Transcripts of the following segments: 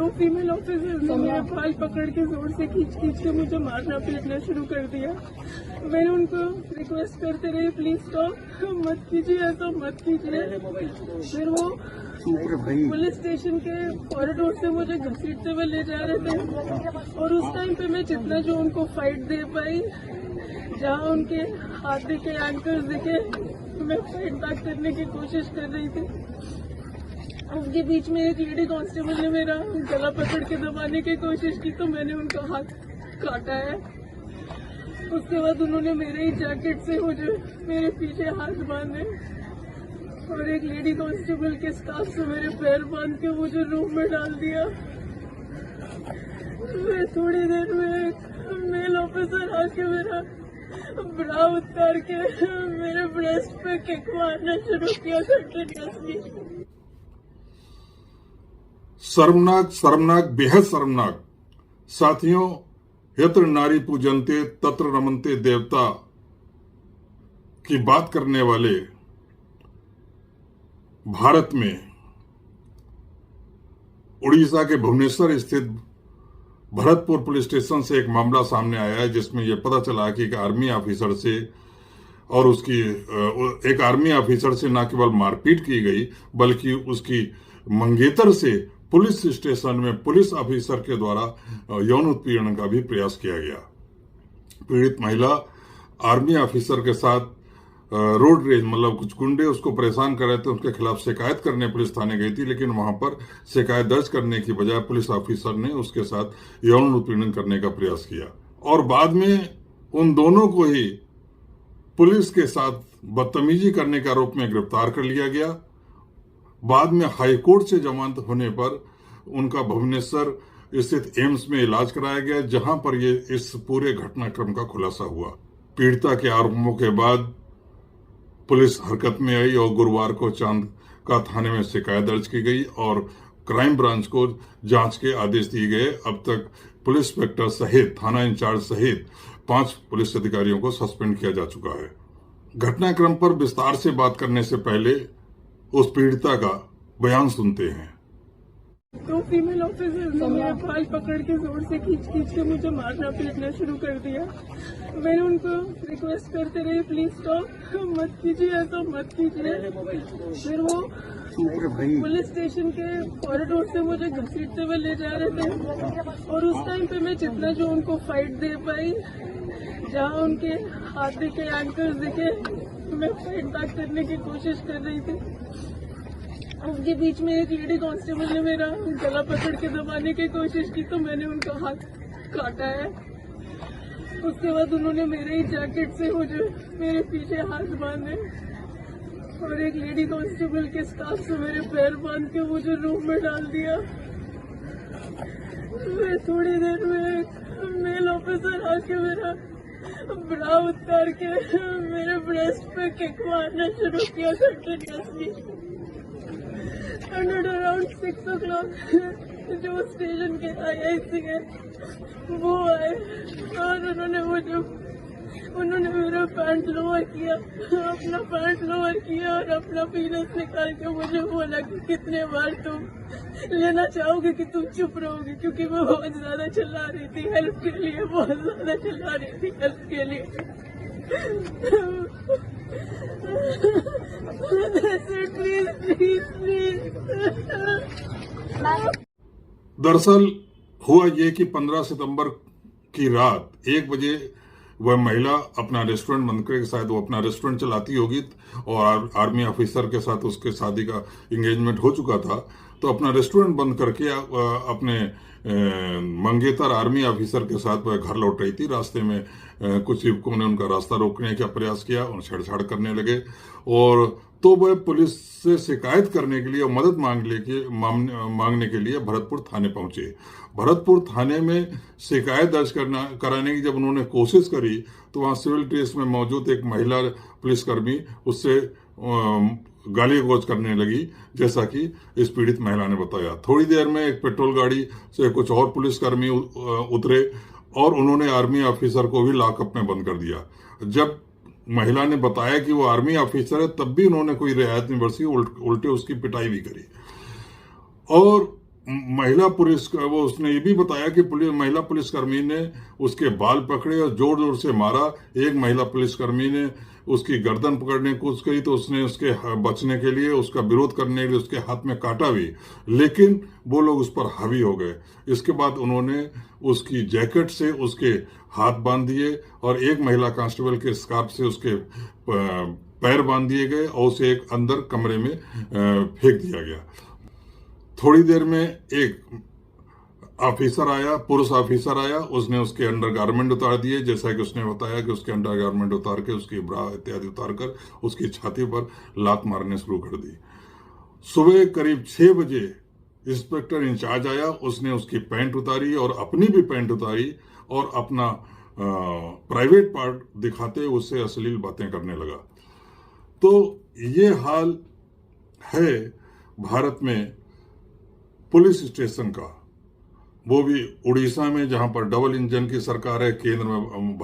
दो female officers ने मेरे बाल पकड़ के जोर से खींच के मुझे मारना पीटना शुरू कर दिया। मैंने उनको रिक्वेस्ट करते रही, प्लीज स्टॉप, मत कीजिए, ऐसा मत कीजिए। फिर वो पुलिस स्टेशन के कॉरिडोर से मुझे घसीटते हुए ले जा रहे थे और उस टाइम पे मैं जितना जो उनको फाइट दे पाई, जहाँ उनके हाथ दिखे, एंकल्स दिखे, मैं फाइट बैक करने की कोशिश कर रही थी। उसके बीच में एक लेडी कांस्टेबल ने मेरा गला पकड़ के दबाने की कोशिश की तो मैंने उनका हाथ काटा है। उसके बाद उन्होंने मेरे ही जैकेट से मुझे मेरे पीछे हाथ बांधे और एक लेडी कांस्टेबल के स्कार्फ से मेरे पैर बांध के मुझे रूम में डाल दिया। मैं थोड़ी देर में मेल ऑफिसर आके मेरा ब्रा उतार के मेरे ब्रेस्ट पे किक मारना शुरू किया कंटिन्यूअसली। शर्मनाक, शर्मनाक, बेहद शर्मनाक। साथियों, यत्र नारी पूजन्ते तत्र रमन्ते देवता की बात करने वाले भारत में उड़ीसा के भुवनेश्वर स्थित भरतपुर पुलिस स्टेशन से एक मामला सामने आया है, जिसमें यह पता चला कि एक आर्मी ऑफिसर से और उसकी एक आर्मी ऑफिसर से न केवल मारपीट की गई बल्कि उसकी मंगेतर से पुलिस स्टेशन में पुलिस ऑफिसर के द्वारा यौन उत्पीड़न का भी प्रयास किया गया। पीड़ित महिला आर्मी ऑफिसर के साथ रोड रेज, मतलब कुछ गुंडे उसको परेशान कर रहे थे, उसके खिलाफ शिकायत करने पुलिस थाने गई थी, लेकिन वहां पर शिकायत दर्ज करने की बजाय पुलिस ऑफिसर ने उसके साथ यौन उत्पीड़न करने का प्रयास किया और बाद में उन दोनों को ही पुलिस के साथ बदतमीजी करने के आरोप में गिरफ्तार कर लिया गया। बाद में हाईकोर्ट से जमानत होने पर उनका भुवनेश्वर स्थित एम्स में इलाज कराया गया, जहां पर ये इस पूरे घटनाक्रम का खुलासा हुआ। पीड़िता के आरोपों के बाद पुलिस हरकत में आई और गुरुवार को चांद का थाने में शिकायत दर्ज की गई और क्राइम ब्रांच को जांच के आदेश दिए गए। अब तक पुलिस इंस्पेक्टर सहित थाना इंचार्ज सहित 5 पुलिस अधिकारियों को सस्पेंड किया जा चुका है। घटनाक्रम पर विस्तार से बात करने से पहले उस पीड़िता का बयान सुनते हैं। दो फीमेल ऑफिसर्स ने मेरे बाल पकड़ के जोर से खींच के मुझे मारना पीटना शुरू कर दिया। मैंने उनको रिक्वेस्ट करते रही, प्लीज स्टॉप, मत कीजिए, ऐसा मत कीजिए। फिर वो पुलिस स्टेशन के कॉरिडोर से मुझे घसीटते हुए ले जा रहे थे और उस टाइम पे मैं जितना जो उनको फाइट दे पाई, जहाँ उनके हाथ दिखे, एंकल्स दिखे, मैं फाइट बैक करने की कोशिश कर रही थी। उसके बीच में एक लेडी कांस्टेबल ने मेरा गला पकड़ के दबाने की कोशिश की तो मैंने उनका हाथ काटा है। उसके बाद उन्होंने मेरे ही जैकेट से मुझे मेरे पीछे हाथ बांधे और एक लेडी कांस्टेबल के स्कार्फ से मेरे पैर बांध के मुझे रूम में डाल दिया। मैं थोड़ी देर में मेल ऑफिसर आके मेरा ब्रा उतार के मेरे ब्रेस्ट पे किक मारना शुरू किया कंटिन्यूअसली। एंड अराउंड 6 o'clock जो स्टेशन के IIC है वो आए और उन्होंने मेरा पैंट लोअर किया, अपना पैंट लोअर किया और अपना पीनस निकाल के मुझे बोला कि कितने बार तुम लेना चाहोगे कि तुम चुप रहोगे, क्योंकि मैं बहुत ज्यादा चिल्ला रही थी हेल्प के लिए, बहुत ज्यादा चिल्ला रही थी हेल्प के लिए। Please please please. दरअसल हुआ ये कि 15 सितंबर की रात 1 बजे वह महिला अपना रेस्टोरेंट बंद करके, शायद वो अपना रेस्टोरेंट चलाती होगी और आर्मी ऑफिसर के साथ उसके शादी का एंगेजमेंट हो चुका था, तो अपना रेस्टोरेंट बंद करके अपने मंगेतर आर्मी ऑफिसर के साथ वह घर लौट रही थी। रास्ते में कुछ युवकों ने उनका रास्ता रोकने का प्रयास किया और छेड़छाड़ करने लगे और तो वह पुलिस से शिकायत करने के लिए और मदद मांगने के लिए भरतपुर थाने पहुंचे। भरतपुर थाने में शिकायत दर्ज कराने की जब उन्होंने कोशिश करी तो वहां सिविल ड्रेस में मौजूद एक महिला पुलिसकर्मी उससे गाली गलौज करने लगी, जैसा कि इस पीड़ित महिला ने बताया। थोड़ी देर में एक पेट्रोल गाड़ी से कुछ और पुलिसकर्मी उतरे और उन्होंने आर्मी ऑफिसर को भी लॉकअप में बंद कर दिया। जब महिला ने बताया कि वो आर्मी ऑफिसर है तब भी उन्होंने कोई रियायत नहीं बरती, उल्टे उसकी पिटाई भी करी। और महिला पुलिस वो उसने ये भी बताया कि महिला पुलिसकर्मी ने उसके बाल पकड़े और जोर जोर से मारा। एक महिला पुलिसकर्मी ने उसकी गर्दन पकड़ने की कोशिश करी तो उसने उसके बचने के लिए, उसका विरोध करने के लिए उसके हाथ में काटा भी, लेकिन वो लोग उस पर हावी हो गए। इसके बाद उन्होंने उसकी जैकेट से उसके हाथ बांध दिए और एक महिला कांस्टेबल के स्कार्फ से उसके पैर बांध दिए गए और उसे एक अंदर कमरे में फेंक दिया गया। थोड़ी देर में एक ऑफिसर आया, पुरुष ऑफिसर आया, उसने उसके अंडरगारमेंट उतार दिए, जैसा कि उसने बताया कि उसके अंडरगारमेंट उतार के उसकी ब्रा इत्यादि उतार कर उसकी छाती पर लात मारने शुरू कर दी। सुबह करीब 6 बजे इंस्पेक्टर इंचार्ज आया, उसने उसकी पैंट उतारी और अपनी भी पैंट उतारी और अपना प्राइवेट पार्ट दिखाते उससे अश्लील बातें करने लगा। तो ये हाल है भारत में पुलिस स्टेशन का, वो भी उड़ीसा में, जहां पर डबल इंजन की सरकार है। केंद्र में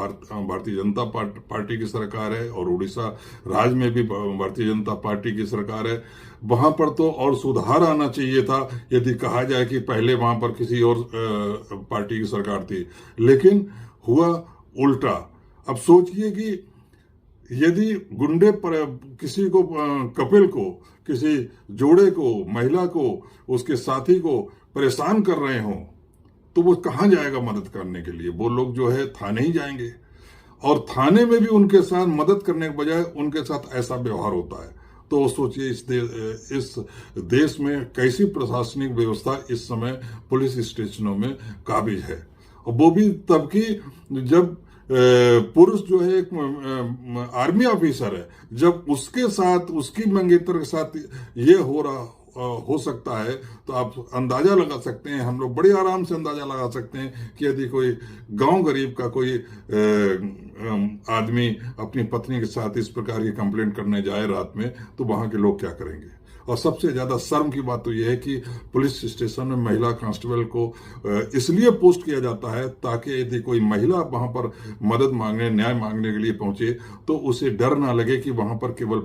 भारतीय जनता पार्टी की सरकार है और उड़ीसा राज्य में भी भारतीय जनता पार्टी की सरकार है। वहां पर तो और सुधार आना चाहिए था यदि कहा जाए कि पहले वहां पर किसी और पार्टी की सरकार थी, लेकिन हुआ उल्टा। अब सोचिए कि यदि गुंडे पर किसी को, कपिल को, किसी जोड़े को, महिला को, उसके साथी को परेशान कर रहे हों तो वो कहां जाएगा मदद करने के लिए? वो लोग जो है थाने ही जाएंगे और थाने में भी उनके साथ मदद करने के बजाय उनके साथ ऐसा व्यवहार होता है। तो सोचिए इस देश में कैसी प्रशासनिक व्यवस्था इस समय पुलिस स्टेशनों में काबिज है, और वो भी तब की जब पुरुष जो है एक आर्मी ऑफिसर है, जब उसके साथ, उसकी मंगेतर के साथ ये हो सकता है तो आप अंदाजा लगा सकते हैं, हम लोग बड़े आराम से अंदाजा लगा सकते हैं कि यदि कोई गांव गरीब का कोई आदमी अपनी पत्नी के साथ इस प्रकार की कंप्लेंट करने जाए रात में तो वहां के लोग क्या करेंगे। और सबसे ज्यादा शर्म की बात तो यह है कि पुलिस स्टेशन में महिला कांस्टेबल को इसलिए पोस्ट किया जाता है ताकि यदि कोई महिला वहां पर मदद मांगने, न्याय मांगने के लिए पहुंचे तो उसे डर ना लगे कि वहां पर केवल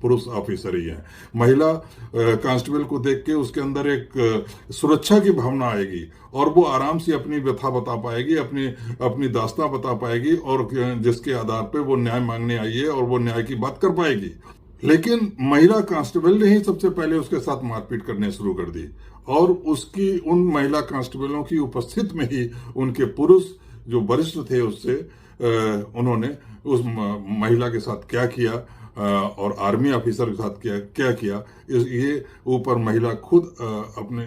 पुरुष ऑफिसर ही हैं। महिला कांस्टेबल को देख के उसके अंदर एक सुरक्षा की भावना आएगी और वो आराम से अपनी व्यथा बता पाएगी, अपनी दास्तां बता पाएगी, और जिसके आधार पर वो न्याय मांगने आई है और वो न्याय की बात कर पाएगी। लेकिन महिला कांस्टेबल ने ही सबसे पहले उसके साथ मारपीट करने शुरू कर दी और उन महिला कांस्टेबलों की उपस्थित में ही उनके पुरुष जो वरिष्ठ थे उससे उन्होंने उस महिला के साथ क्या किया और आर्मी ऑफिसर के साथ क्या किया, ये ऊपर महिला खुद अपने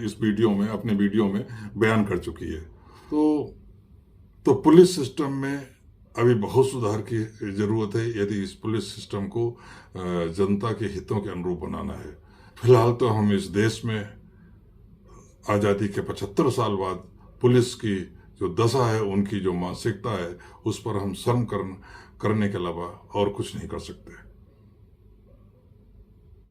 वीडियो में बयान कर चुकी है। तो पुलिस सिस्टम में अभी बहुत सुधार की जरूरत है यदि इस पुलिस सिस्टम को जनता के हितों के अनुरूप बनाना है। फिलहाल तो हम इस देश में आज़ादी के 75 साल बाद पुलिस की जो दशा है, उनकी जो मानसिकता है, उस पर हम शर्म करने के अलावा और कुछ नहीं कर सकते।